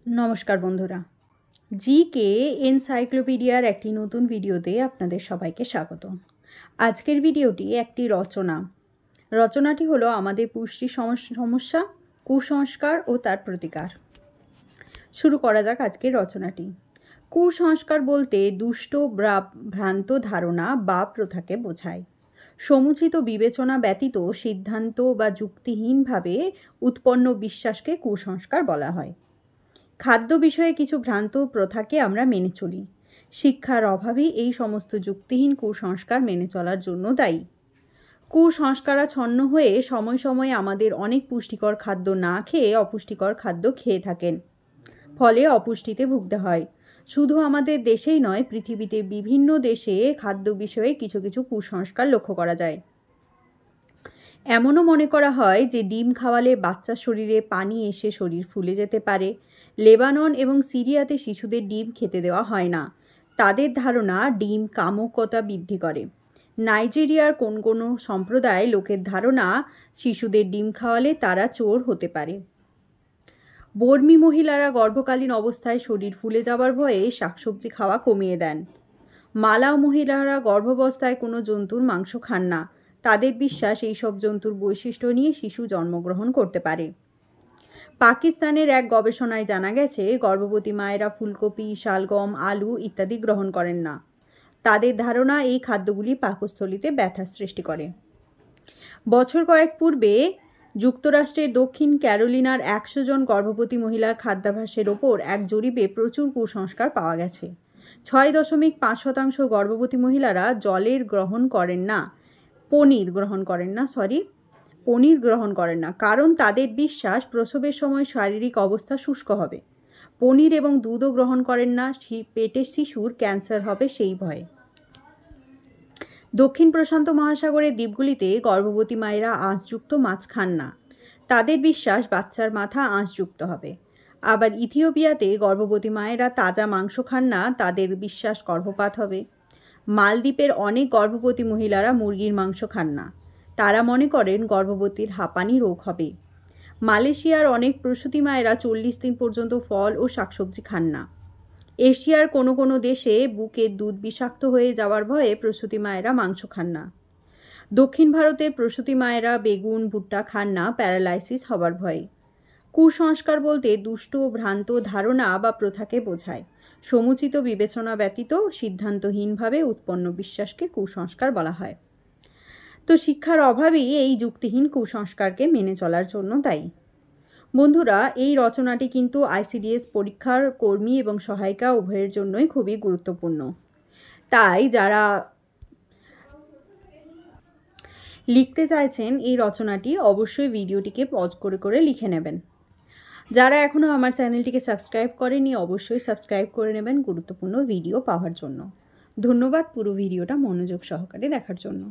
নমস্কার বন্ধুরা, জিকে এনসাইক্লোপিডিয়ার একটি নতুন ভিডিওতে আপনাদের সবাইকে স্বাগত। আজকের ভিডিওটি একটি রচনাটি হলো আমাদের পুষ্টি সমস্যা, কুসংস্কার ও তার প্রতিকার। শুরু করা যাক আজকের রচনাটি। কুসংস্কার বলতে দুষ্ট ভ্রান্ত ধারণা বা প্রথাকে বোঝায়। সমুচিত বিবেচনা ব্যতীত সিদ্ধান্ত বা যুক্তিহীনভাবে উৎপন্ন বিশ্বাসকে কুসংস্কার বলা হয়। খাদ্য বিষয়ে কিছু ভ্রান্ত প্রথাকে আমরা মেনে চলি। শিক্ষার অভাবই এই সমস্ত যুক্তিহীন কুসংস্কার মেনে চলার জন্য দায়ী। কুসংস্কারাচ্ছন্ন হয়ে সময় সময়ে আমাদের অনেক পুষ্টিকর খাদ্য না খেয়ে অপুষ্টিকর খাদ্য খেয়ে থাকেন, ফলে অপুষ্টিতে ভুগতে হয়। শুধু আমাদের দেশেই নয়, পৃথিবীতে বিভিন্ন দেশে খাদ্য বিষয়ে কিছু কিছু কুসংস্কার লক্ষ্য করা যায়। এমনও মনে করা হয় যে ডিম খাওয়ালে বাচ্চার শরীরে পানি এসে শরীর ফুলে যেতে পারে। লেবানন এবং সিরিয়াতে শিশুদের ডিম খেতে দেওয়া হয় না। তাদের ধারণা ডিম কামুকতা বৃদ্ধি করে। নাইজেরিয়ার কোনো সম্প্রদায় লোকের ধারণা শিশুদের ডিম খাওয়ালে তারা চোর হতে পারে। বর্মী মহিলারা গর্ভকালীন অবস্থায় শরীর ফুলে যাওয়ার ভয়ে শাকসবজি খাওয়া কমিয়ে দেন। মালাও মহিলারা গর্ভাবস্থায় কোনো জন্তুর মাংস খান না। তাদের বিশ্বাস এই সব জন্তুর বৈশিষ্ট্য নিয়ে শিশু জন্মগ্রহণ করতে পারে। পাকিস্তানের এক গবেষণায় জানা গেছে গর্ভবতী মায়েরা ফুলকপি, শালগম, আলু ইত্যাদি গ্রহণ করেন না। তাদের ধারণা এই খাদ্যগুলি পাকস্থলীতে ব্যথা সৃষ্টি করে। বছর কয়েক পূর্বে যুক্তরাষ্ট্রের দক্ষিণ ক্যারোলিনার 100 জন গর্ভবতী মহিলার খাদ্যাভ্যাসের ওপর এক জরিপে প্রচুর কুসংস্কার পাওয়া গেছে। 6.5% গর্ভবতী মহিলারা পনির গ্রহণ করেন না, কারণ তাদের বিশ্বাস প্রসবের সময় শারীরিক অবস্থা শুষ্ক হবে। পনির এবং দুধও গ্রহণ করেন না, পেটের শিশুর ক্যান্সার হবে সেই ভয়ে। দক্ষিণ প্রশান্ত মহাসাগরের দ্বীপগুলিতে গর্ভবতী মায়েরা আঁশযুক্ত মাছ খান না। তাদের বিশ্বাস বাচ্চার মাথা আঁশযুক্ত হবে। আবার ইথিওপিয়াতে গর্ভবতী মায়েরা তাজা মাংস খান না, তাদের বিশ্বাস গর্ভপাত হবে। মালদ্বীপের অনেক গর্ভবতী মহিলারা মুরগির মাংস খান না। তারা মনে করেন গর্ভবতীর হাঁপানি রোগ হবে। মালয়েশিয়ার অনেক প্রসূতি মায়েরা 40 দিন পর্যন্ত ফল ও শাকসবজি খান না। এশিয়ার কোনো দেশে বুকের দুধ বিষাক্ত হয়ে যাওয়ার ভয়ে প্রসূতি মায়েরা মাংস খান না। দক্ষিণ ভারতের প্রসূতি মায়েরা বেগুন, ভুট্টা খান না প্যারালাইসিস হবার ভয়ে। কুসংস্কার বলতে দুষ্ট ও ভ্রান্ত ধারণা বা প্রথাকে বোঝায়। সমুচিত বিবেচনা ব্যতীত সিদ্ধান্তহীনভাবে উৎপন্ন বিশ্বাসকে কুসংস্কার বলা হয়। তো শিক্ষার অভাবই এই যুক্তিহীন কুসংস্কারকে মেনে চলার জন্য দায়ী। বন্ধুরা, এই রচনাটি কিন্তু আইসিডিএস পরীক্ষার কর্মী এবং সহায়িকা উভয়ের জন্যই খুবই গুরুত্বপূর্ণ। তাই যারা লিখতে চাইছেন এই রচনাটি অবশ্যই ভিডিওটিকে পজ করে করে লিখে নেবেন। যারা এখনও আমার চ্যানেলটিকে সাবস্ক্রাইব করেনি অবশ্যই সাবস্ক্রাইব করে নেবেন গুরুত্বপূর্ণ ভিডিও পাওয়ার জন্য। ধন্যবাদ পুরো ভিডিওটা মনোযোগ সহকারে দেখার জন্য।